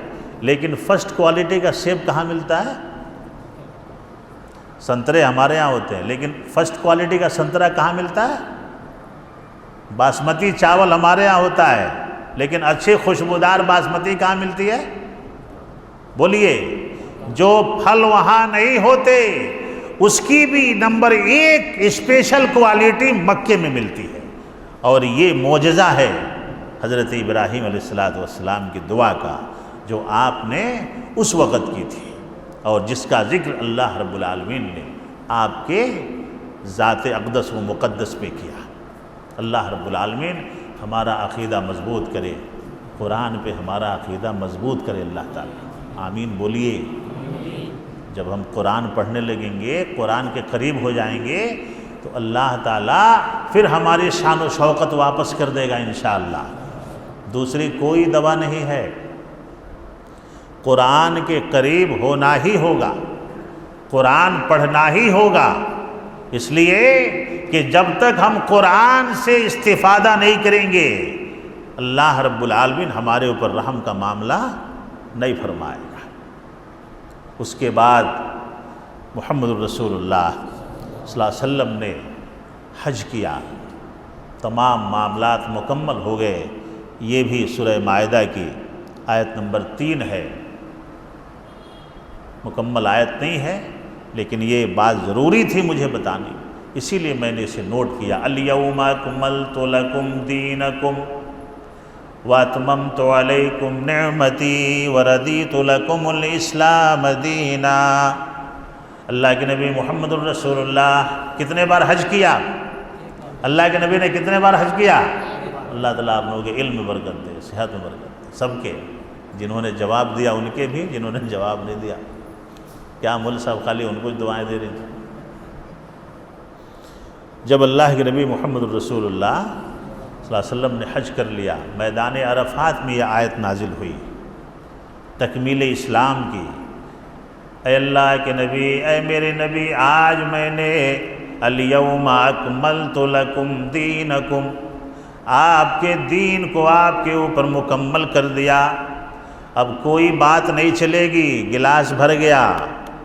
لیکن فرسٹ کوالٹی کا سیب کہاں ملتا ہے؟ سنترے ہمارے یہاں ہوتے ہیں، لیکن فرسٹ کوالٹی کا سنترہ کہاں ملتا ہے؟ باسمتی چاول ہمارے یہاں ہوتا ہے، لیکن اچھی خوشبودار باسمتی کہاں ملتی ہے؟ بولیے، جو پھل وہاں نہیں ہوتے اس کی بھی نمبر 1 اسپیشل کوالٹی مکے میں ملتی ہے۔ اور یہ معجزہ ہے حضرت ابراہیم علیہ السلام کی دعا کا، جو آپ نے اس وقت کی تھی، اور جس کا ذکر اللہ رب العالمین نے آپ کے ذات اقدس و مقدس پہ کیا۔ اللہ رب العالمین ہمارا عقیدہ مضبوط کرے، قرآن پہ ہمارا عقیدہ مضبوط کرے اللہ تعالیٰ، آمین بولیے۔ جب ہم قرآن پڑھنے لگیں گے، قرآن کے قریب ہو جائیں گے، تو اللہ تعالیٰ پھر ہماری شان و شوکت واپس کر دے گا انشاءاللہ۔ دوسری کوئی دوا نہیں ہے، قرآن کے قریب ہونا ہی ہوگا، قرآن پڑھنا ہی ہوگا، اس لیے کہ جب تک ہم قرآن سے استفادہ نہیں کریں گے، اللہ رب العالمین ہمارے اوپر رحم کا معاملہ نہیں فرمائے گا۔ اس کے بعد محمد الرسول اللہ صلی اللہ علیہ وسلم نے حج کیا، تمام معاملات مکمل ہو گئے۔ یہ بھی سورہ مائدہ کی آیت نمبر 3 ہے، مکمل آیت نہیں ہے، لیکن یہ بات ضروری تھی مجھے بتانی، اسی لیے میں نے اسے نوٹ کیا۔ الیوم اکملت لکم دینکم واتممت علیکم نعمتی وردیت لکم الاسلام دینا۔ اللہ کے نبی محمد الرسول اللہ کتنے بار حج کیا؟ اللہ کے نبی نے کتنے بار حج کیا؟ اللہ تعالیٰ آپ لوگوں کے علم میں برکت دے، صحت میں برکت دے، سب کے، جنہوں نے جواب دیا ان کے بھی، جنہوں نے جواب نہیں دیا، کیا مول صاحب خالی ان کو دعائیں دے رہی تھیں؟ جب اللہ کے نبی محمد الرسول اللہ صلی اللہ علیہ وسلم نے حج کر لیا، میدان عرفات میں یہ آیت نازل ہوئی تکمیل اسلام کی۔ اے اللہ کے نبی، اے میرے نبی، آج میں نے الیوم اکملت لکم دینکم، آپ کے دین کو آپ کے اوپر مکمل کر دیا۔ اب کوئی بات نہیں چلے گی، گلاس بھر گیا،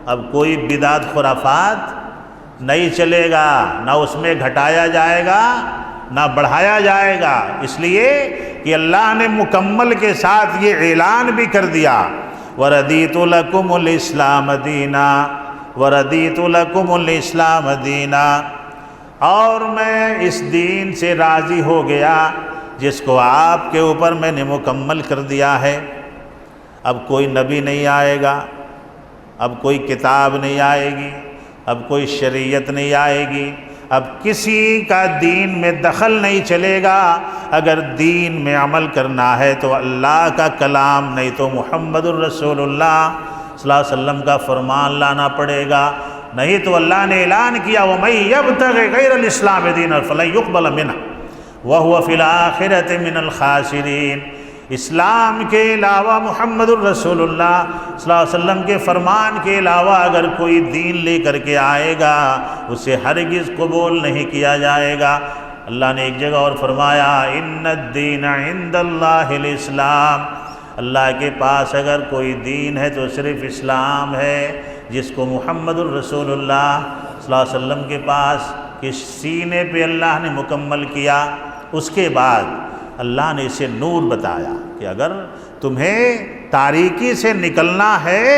اب کوئی بدعت خرافات نہیں چلے گا، نہ اس میں گھٹایا جائے گا نہ بڑھایا جائے گا، اس لیے کہ اللہ نے مکمل کے ساتھ یہ اعلان بھی کر دیا، وَرَدِيتُ لَكُمُ الْإِسْلَامَ دِينًا وَرَدِيتُ لَكُمُ الْإِسْلَامَ دِينًا، اور میں اس دین سے راضی ہو گیا جس کو آپ کے اوپر میں نے مکمل کر دیا ہے۔ اب کوئی نبی نہیں آئے گا، اب کوئی کتاب نہیں آئے گی، اب کوئی شریعت نہیں آئے گی، اب کسی کا دین میں دخل نہیں چلے گا۔ اگر دین میں عمل کرنا ہے تو اللہ کا کلام، نہیں تو محمد الرسول اللہ صلی اللہ علیہ وسلم کا فرمان لانا پڑے گا، نہیں تو اللہ نے اعلان کیا وَمَن يَبْتَغِ غَيْرَ الْإِسْلَامِ دِينًا فَلَن يُقْبَلَ مِنْهُ وَهُوَ فِي الْآخِرَةِ مِنَ الْخَاسِرِينَ۔ اسلام کے علاوہ، محمد الرسول اللہ صلی اللہ علیہ وسلم کے فرمان کے علاوہ اگر کوئی دین لے کر کے آئے گا، اسے ہرگز قبول نہیں کیا جائے گا۔ اللہ نے ایک جگہ اور فرمایا ان الدین عند اللہ الاسلام، اللہ کے پاس اگر کوئی دین ہے تو صرف اسلام ہے، جس کو محمد الرسول اللہ صلی اللہ علیہ وسلم کے پاس کس سینے پہ اللہ نے مکمل کیا۔ اس کے بعد اللہ نے اسے نور بتایا کہ اگر تمہیں تاریکی سے نکلنا ہے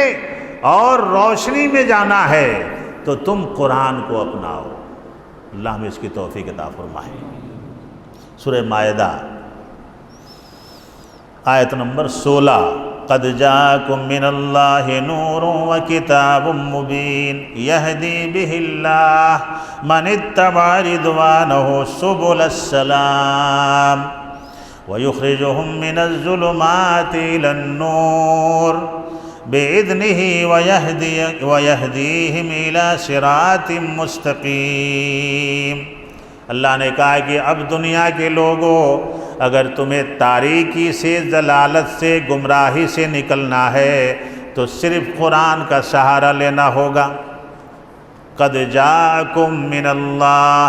اور روشنی میں جانا ہے تو تم قرآن کو اپناؤ۔ اللہ ہمیں اس کی توفیق عطا فرمائے۔ سورہ مائدہ آیت نمبر 16، قد جاءکم من اللہ نور وکتاب مبین یہدی بہ اللہ من اتبع رضوانہ سبل السلام وَيُخْرِجُهُم مِّنَ الظُّلُمَاتِ إِلَى النُّورِ بِإِذْنِهِ وَيَهْدِيهِمْ إِلَى صِرَاطٍ مُّسْتَقِيمٍ۔ اللہ نے کہا کہ اب دنیا کے لوگوں، اگر تمہیں تاریکی سے، ضلالت سے، گمراہی سے نکلنا ہے تو صرف قرآن کا سہارا لینا ہوگا۔ قد جاءکم من اللہ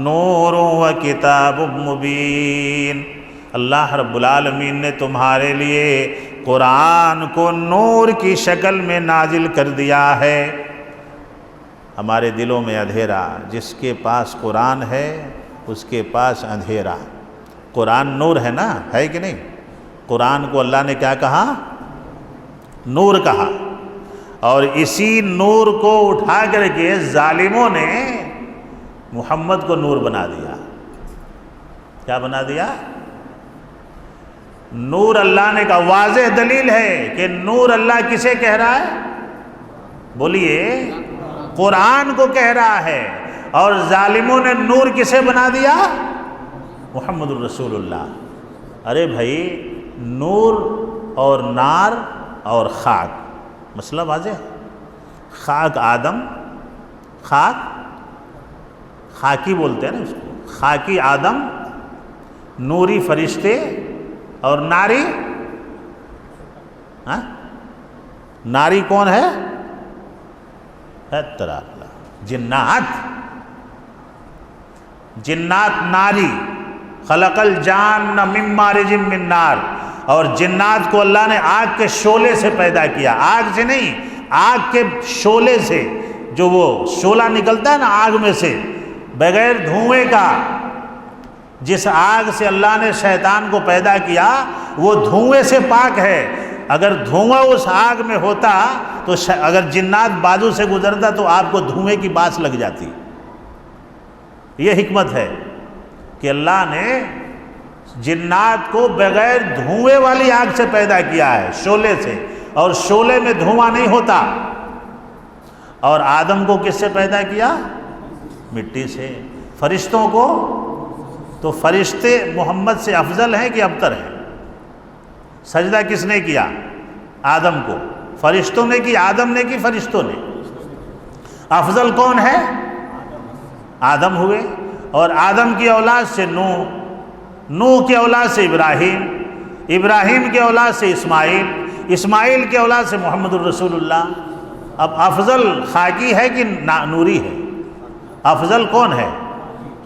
نور و کتاب مبین، اللہ رب العالمین نے تمہارے لیے قرآن کو نور کی شکل میں نازل کر دیا ہے۔ ہمارے دلوں میں اندھیرا، جس کے پاس قرآن ہے اس کے پاس اندھیرا۔ قرآن نور ہے نا، ہے کہ نہیں؟ قرآن کو اللہ نے کیا کہا؟ نور کہا۔ اور اسی نور کو اٹھا کر کے ظالموں نے محمد کو نور بنا دیا۔ کیا بنا دیا؟ نور اللہ نے کہا۔ واضح دلیل ہے کہ نور اللہ کسے کہہ رہا ہے؟ بولیے، قرآن کو کہہ رہا ہے۔ اور ظالموں نے نور کسے بنا دیا؟ محمد الرسول اللہ۔ ارے بھائی، نور اور نار اور خاک، مسئلہ واضح ہے۔ خاک آدم، خاکی بولتے ہیں نا اس کو، خاکی آدم، نوری فرشتے، اور ناری، ناری کون ہے؟ جنات۔ جنات ناری، خلق الجان من مارج من نار۔ اور جنات کو اللہ نے آگ کے شعلے سے پیدا کیا۔ آگ سے نہیں، آگ کے شعلے سے، جو وہ شعلہ نکلتا ہے نا آگ میں سے، بغیر دھوئیں کا۔ جس آگ سے اللہ نے شیطان کو پیدا کیا وہ دھوئیں سے پاک ہے۔ اگر دھواں اس آگ میں ہوتا تو اگر جنات بازو سے گزرتا تو آپ کو دھوئیں کی باس لگ جاتی۔ یہ حکمت ہے کہ اللہ نے جنات کو بغیر دھوئیں والی آگ سے پیدا کیا ہے، شعلے سے، اور شعلے میں دھواں نہیں ہوتا۔ اور آدم کو کس سے پیدا کیا؟ مٹی سے۔ فرشتوں کو تو فرشتے محمد سے افضل ہیں کہ ابتر ہیں؟ سجدہ کس نے کیا؟ آدم کو۔ فرشتوں نے کی، آدم نے کی، فرشتوں نے؟ افضل کون ہے؟ آدم ہوئے۔ اور آدم کی اولاد سے نوح، نوح کی اولاد سے ابراہیم، ابراہیم کی اولاد سے اسماعیل، اسماعیل کی اولاد سے محمد الرسول اللہ۔ اب افضل خاکی ہے کہ نوری ہے؟ افضل کون ہے؟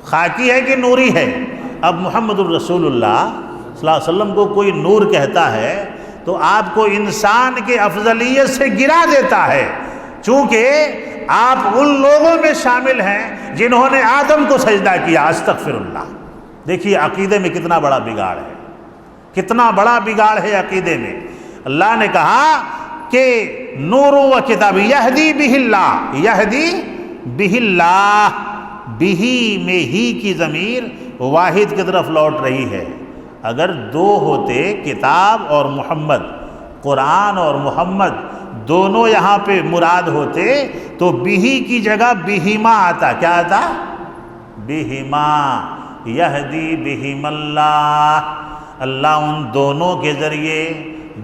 خاکی ہے کہ نوری ہے؟ اب محمد الرسول اللہ صلی اللہ علیہ وسلم کو کوئی نور کہتا ہے تو آپ کو انسان کے افضلیت سے گرا دیتا ہے، چونکہ آپ ان لوگوں میں شامل ہیں جنہوں نے آدم کو سجدہ کیا۔ استغفر اللہ۔ دیکھیے عقیدے میں کتنا بڑا بگاڑ ہے، کتنا بڑا بگاڑ ہے عقیدے میں۔ اللہ نے کہا کہ نور و کتاب یہدی بہ اللہ، یہدی بہ اللہ، بہی میں ہی کی ضمیر واحد کی طرف لوٹ رہی ہے۔ اگر دو ہوتے، کتاب اور محمد، قرآن اور محمد دونوں یہاں پہ مراد ہوتے تو بہی کی جگہ بہما آتا۔ کیا آتا؟ بہما، یہدی بہم اللہ۔ اللہ ان دونوں کے ذریعے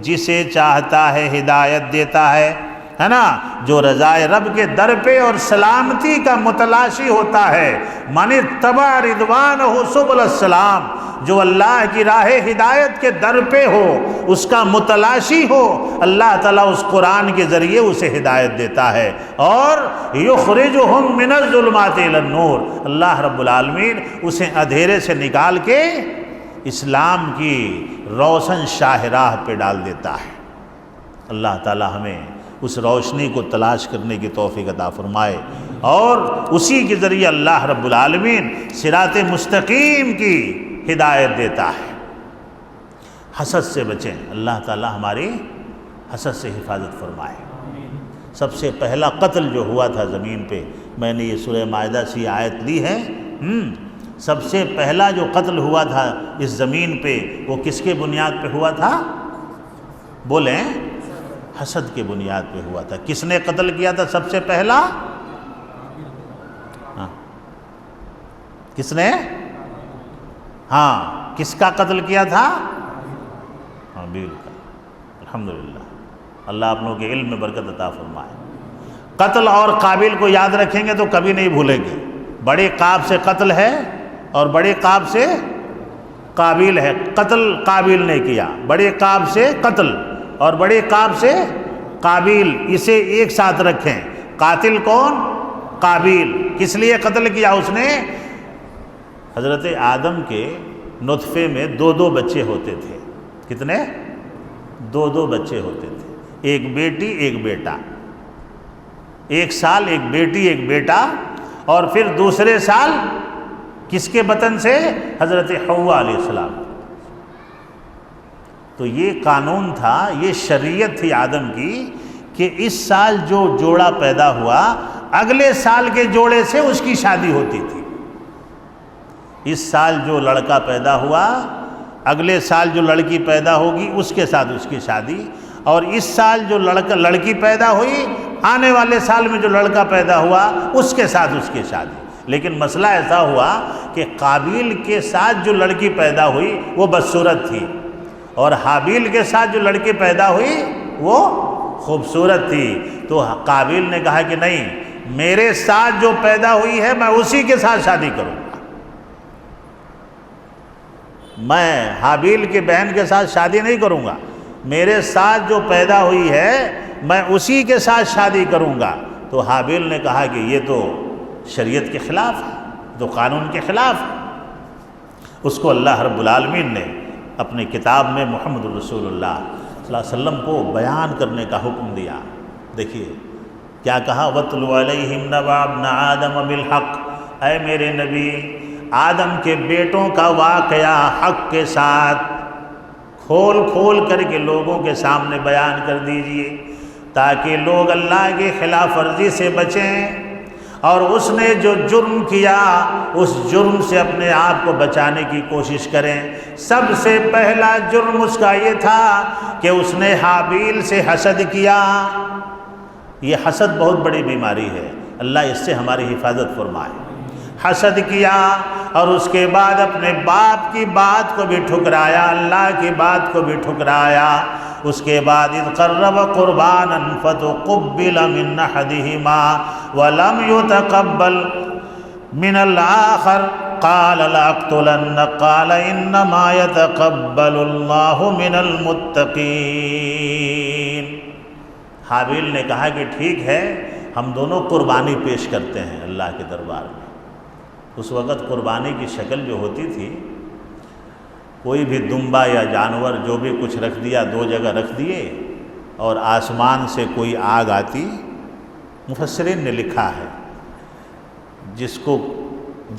جسے چاہتا ہے ہدایت دیتا ہے نا، جو رضائے رب کے در پہ اور سلامتی کا متلاشی ہوتا ہے۔ من اتبع رضوانہ سبل السلام، جو اللہ کی راہ ہدایت کے در پہ ہو، اس کا متلاشی ہو، اللہ تعالیٰ اس قرآن کے ذریعے اسے ہدایت دیتا ہے۔ اور یخرجہم من الظلمات الی النور، اللہ رب العالمین اسے اندھیرے سے نکال کے اسلام کی روشن شاہراہ پہ ڈال دیتا ہے۔ اللہ تعالیٰ ہمیں اس روشنی کو تلاش کرنے کی توفیق عطا فرمائے، اور اسی کے ذریعے اللہ رب العالمین صراط مستقیم کی ہدایت دیتا ہے۔ حسد سے بچیں، اللہ تعالیٰ ہماری حسد سے حفاظت فرمائے۔ سب سے پہلا قتل جو ہوا تھا زمین پہ، میں نے یہ سورہ مائدہ سے آیت لی ہے، سب سے پہلا جو قتل ہوا تھا اس زمین پہ وہ کس کے بنیاد پہ ہوا تھا؟ بولیں، حسد کے بنیاد پہ ہوا تھا۔ کس نے قتل کیا تھا سب سے پہلا؟ کس نے؟ ہاں، کس کا قتل کیا تھا؟ حابیل کا۔ الحمدللہ، اللہ آپ لوگوں کے علم میں برکت عطا فرمائے۔ قتل اور قابل کو یاد رکھیں گے تو کبھی نہیں بھولیں گے۔ بڑے قاب سے قتل ہے اور بڑے قاب سے قابل ہے۔ قتل قابل نے کیا، بڑے قاب سے قتل اور بڑے قاب سے قابل، اسے ایک ساتھ رکھیں۔ قاتل کون؟ قابل۔ کس لیے قتل کیا اس نے؟ حضرت آدم کے نطفے میں 2 بچے ہوتے تھے. کتنے؟ 2 بچے ہوتے تھے، ایک بیٹی ایک بیٹا. 1 سال ایک بیٹی ایک بیٹا، اور پھر دوسرے سال کس کے بطن سے؟ حضرت حوا علیہ السلام. تو یہ قانون تھا، یہ شریعت تھی آدم کی کہ اس سال جو جوڑا پیدا ہوا اگلے سال کے جوڑے سے اس کی شادی ہوتی تھی. اس سال جو لڑکا پیدا ہوا اگلے سال جو لڑکی پیدا ہوگی اس کے ساتھ اس کی شادی، اور اس سال جو لڑکی پیدا ہوئی آنے والے سال میں جو لڑکا پیدا ہوا اس کے ساتھ اس کی شادی. لیکن مسئلہ ایسا ہوا کہ قابیل کے ساتھ جو لڑکی پیدا ہوئی وہ بدصورت تھی، اور حابیل کے ساتھ جو لڑکی پیدا ہوئی وہ خوبصورت تھی. تو قابیل نے کہا کہ نہیں، میرے ساتھ جو پیدا ہوئی ہے میں اسی کے ساتھ شادی کروں گا، میں حابیل کی بہن کے ساتھ شادی نہیں کروں گا، میرے ساتھ جو پیدا ہوئی ہے میں اسی کے ساتھ شادی کروں گا. تو حابیل نے کہا کہ یہ تو شریعت کے خلاف ہے، تو قانون کے خلاف ہے. اس کو اللہ رب العالمین نے اپنی کتاب میں محمد الرسول اللہ صلی اللہ علیہ وسلم کو بیان کرنے کا حکم دیا. دیکھیے کیا کہا، وَاتْلُ عَلَيْهِمْ نَبَأَ ابْنَ آدَمَ بِالْحَقِّ، اے میرے نبی آدم کے بیٹوں کا واقعہ حق کے ساتھ کھول کھول کر کے لوگوں کے سامنے بیان کر دیجئے، تاکہ لوگ اللہ کی خلاف ورزی سے بچیں، اور اس نے جو جرم کیا اس جرم سے اپنے آپ کو بچانے کی کوشش کریں. سب سے پہلا جرم اس کا یہ تھا کہ اس نے حابیل سے حسد کیا. یہ حسد بہت بڑی بیماری ہے، اللہ اس سے ہماری حفاظت فرمائے. حسد کیا، اور اس کے بعد اپنے باپ کی بات کو بھی ٹھکرایا، اللہ کی بات کو بھی ٹھکرایا. اس کے بعد اذ قرب قربانا فتقبل من احدهما ولم يتقبل من الآخر قال لأقتلنك قال انما يتقبل الله من المتقين. حابیل نے کہا کہ ٹھیک ہے، ہم دونوں قربانی پیش کرتے ہیں اللہ کے دربار میں. اس وقت قربانی کی شکل جو ہوتی تھی، کوئی بھی دمبا یا جانور جو بھی کچھ رکھ دیا 2 جگہ رکھ دیے، اور آسمان سے کوئی آگ آتی. مفسرین نے لکھا ہے جس کو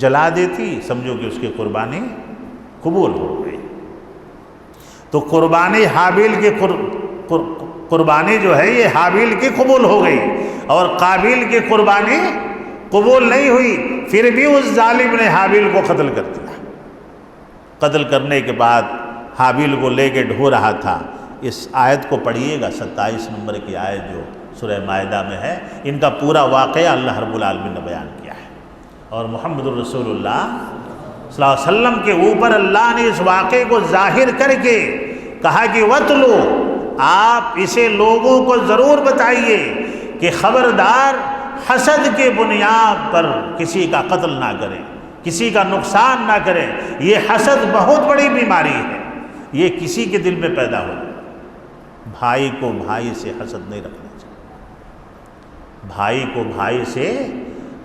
جلا دیتی سمجھو کہ اس کی قربانی قبول ہو گئی. تو قربانی حابیل کی قربانی جو ہے یہ حابیل کی قبول ہو گئی، اور قابیل کی قربانی قبول نہیں ہوئی. پھر بھی اس ظالم نے حابیل کو قتل کر دیا. قتل کرنے کے بعد حابیل کو لے کے ڈھو رہا تھا. اس آیت کو پڑھیے گا، 27 نمبر کی آیت جو سورہ مائدہ میں ہے. ان کا پورا واقعہ اللہ رب العالمین نے بیان کیا ہے، اور محمد الرسول اللہ صلی اللہ علیہ وسلم کے اوپر اللہ نے اس واقعے کو ظاہر کر کے کہا کہ وَاتْلُو، آپ اسے لوگوں کو ضرور بتائیے کہ خبردار حسد کے بنیاد پر کسی کا قتل نہ کریں، کسی کا نقصان نہ کریں. یہ حسد بہت بڑی بیماری ہے، یہ کسی کے دل میں پیدا ہو. بھائی کو بھائی سے حسد نہیں رکھنا چاہیے، بھائی کو بھائی سے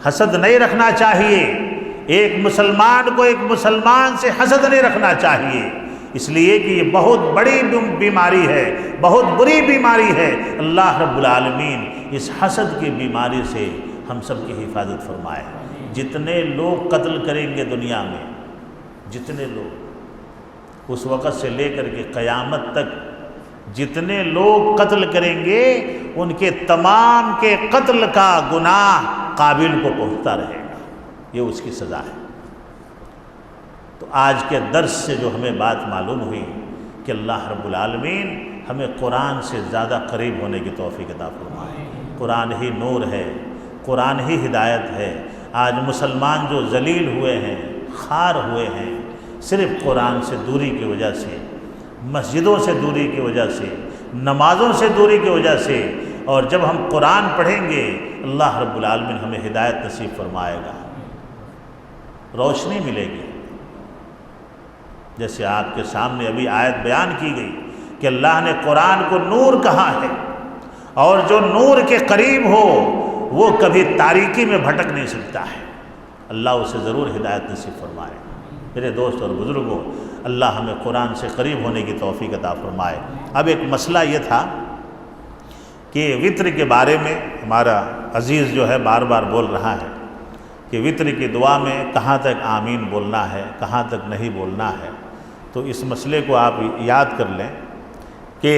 حسد نہیں رکھنا چاہیے. ایک مسلمان کو ایک مسلمان سے حسد نہیں رکھنا چاہیے، اس لیے کہ یہ بہت بڑی بیماری ہے، بہت بری بیماری ہے. اللہ رب العالمین اس حسد کی بیماری سے ہم سب کی حفاظت فرمائے. جتنے لوگ قتل کریں گے دنیا میں، جتنے لوگ اس وقت سے لے کر کے قیامت تک جتنے لوگ قتل کریں گے ان کے تمام کے قتل کا گناہ قابل کو پہنچتا رہے گا. یہ اس کی سزا ہے. تو آج کے درس سے جو ہمیں بات معلوم ہوئی کہ اللہ رب العالمین ہمیں قرآن سے زیادہ قریب ہونے کی توفیق عطا فرمائے. قرآن ہی نور ہے، قرآن ہی ہدایت ہے. آج مسلمان جو ذلیل ہوئے ہیں، خار ہوئے ہیں، صرف قرآن سے دوری کی وجہ سے، مسجدوں سے دوری کی وجہ سے، نمازوں سے دوری کی وجہ سے. اور جب ہم قرآن پڑھیں گے اللہ رب العالمین ہمیں ہدایت نصیب فرمائے گا، روشنی ملے گی. جیسے آپ کے سامنے ابھی آیت بیان کی گئی کہ اللہ نے قرآن کو نور کہا ہے، اور جو نور کے قریب ہو وہ کبھی تاریکی میں بھٹک نہیں سکتا ہے. اللہ اسے ضرور ہدایت نصیب فرمائے. میرے دوست اور بزرگوں، اللہ ہمیں قرآن سے قریب ہونے کی توفیق عطا فرمائے۔ اب ایک مسئلہ یہ تھا کہ وطر کے بارے میں ہمارا عزیز جو ہے بار بار بول رہا ہے کہ وطر کی دعا میں کہاں تک آمین بولنا ہے، کہاں تک نہیں بولنا ہے۔ تو اس مسئلے کو آپ یاد کر لیں کہ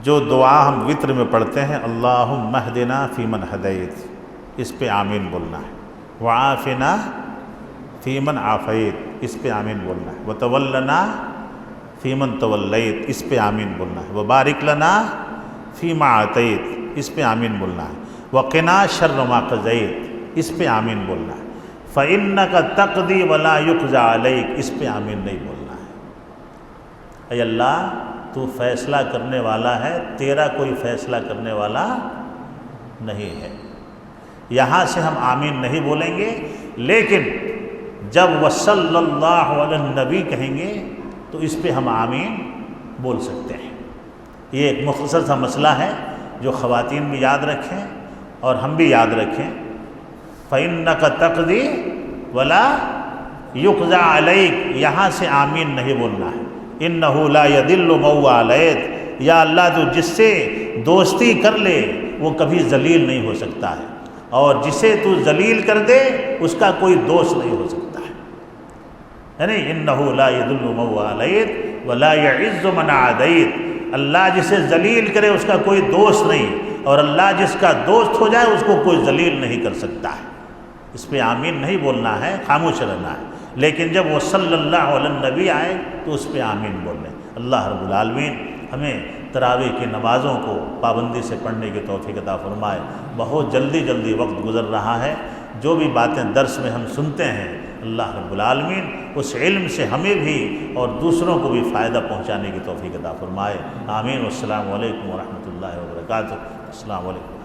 جو دعا ہم وطر میں پڑھتے ہیں، اللہم اہدنا فیمن ہدیت، اس پہ آمین بولنا ہے، وعافنا فیمن عافیت، اس پہ آمین بولنا ہے، وتولنا فیمن تولیت، اس پہ آمین بولنا ہے، وبارک لنا فیما اعطیت، اس پہ آمین بولنا ہے، وقنا شر ما قضیت، اس پہ آمین بولنا ہے، فإنک تقضی ولا یقضی علیک، اس پہ آمین نہیں بولنا ہے۔ اے اللہ تو فیصلہ کرنے والا ہے، تیرا کوئی فیصلہ کرنے والا نہیں ہے۔ یہاں سے ہم آمین نہیں بولیں گے، لیکن جب وصلی اللہ علی النبی کہیں گے تو اس پہ ہم آمین بول سکتے ہیں۔ یہ ایک مختصر سا مسئلہ ہے جو خواتین بھی یاد رکھیں اور ہم بھی یاد رکھیں۔ فَإِنَّكَ تَقْضِي وَلَا يُقْضَى عَلَيْكَ، یہاں سے آمین نہیں بولنا ہے۔ إِنَّهُ لَا يَذِلُّ مَن وَالَيْتَ، یا اللہ تو جس سے دوستی کر لے وہ کبھی ذلیل نہیں ہو سکتا ہے، اور جسے تو ذلیل کر دے اس کا کوئی دوست نہیں ہو سکتا ہے۔ یعنی إِنَّهُ لَا يَذِلُّ مَن وَالَيْتَ وَلَا يَعِزُّ مَنْ عَادَيْتَ، اللہ جسے ذلیل کرے اس کا کوئی دوست نہیں، اور اللہ جس کا دوست ہو جائے اس کو کوئی ذلیل نہیں کر سکتا ہے۔ اس پہ آمین نہیں بولنا ہے، خاموش رہنا ہے، لیکن جب وہ صلی اللہ علیہ النبی آئے تو اس پہ آمین بولنے۔ اللہ رب العالمین ہمیں تراویح کی نمازوں کو پابندی سے پڑھنے کی توفیق عطا فرمائے۔ بہت جلدی وقت گزر رہا ہے، جو بھی باتیں درس میں ہم سنتے ہیں اللہ رب العالمین اس علم سے ہمیں بھی اور دوسروں کو بھی فائدہ پہنچانے کی توفیق عطا فرمائے۔ آمین۔ والسلام علیکم ورحمۃ اللہ وبرکاتہ۔ السلام علیکم۔